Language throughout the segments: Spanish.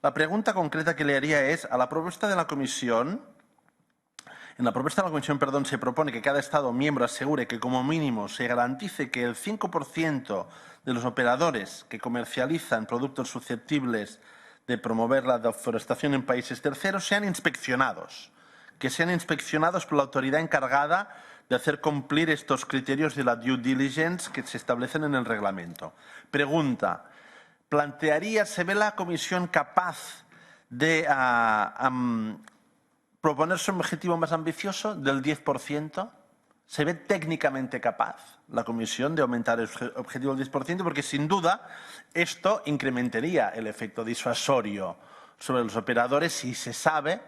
La pregunta concreta que le haría es, a la propuesta de la Comisión, en la propuesta de la Comisión, se propone que cada Estado miembro asegure que como mínimo se garantice que el 5% de los operadores que comercializan productos susceptibles de promover la deforestación en países terceros sean inspeccionados, que sean inspeccionados por la autoridad encargada de hacer cumplir estos criterios de la due diligence que se establecen en el reglamento. Pregunta, ¿se ve la Comisión capaz de proponerse un objetivo más ambicioso del 10%? ¿Se ve técnicamente capaz la Comisión de aumentar el objetivo del 10%? Porque sin duda esto incrementaría el efecto disuasorio sobre los operadores si se sabe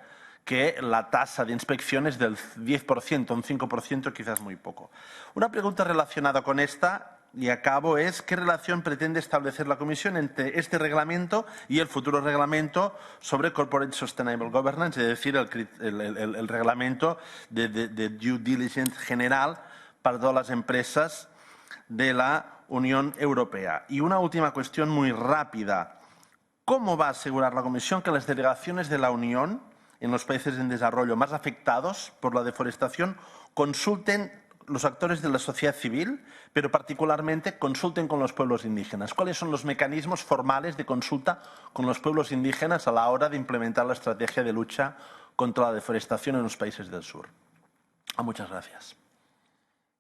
que la tasa de inspección es del 10%, un 5% quizás muy poco. Una pregunta relacionada con esta, y acabo, es ¿qué relación pretende establecer la Comisión entre este reglamento y el futuro reglamento sobre Corporate Sustainable Governance, es decir, el reglamento de due diligence general para todas las empresas de la Unión Europea? Y una última cuestión muy rápida. ¿Cómo va a asegurar la Comisión que las delegaciones de la Unión en los países en desarrollo más afectados por la deforestación consulten los actores de la sociedad civil, pero particularmente consulten con los pueblos indígenas? ¿Cuáles son los mecanismos formales de consulta con los pueblos indígenas a la hora de implementar la estrategia de lucha contra la deforestación en los países del sur? Muchas gracias.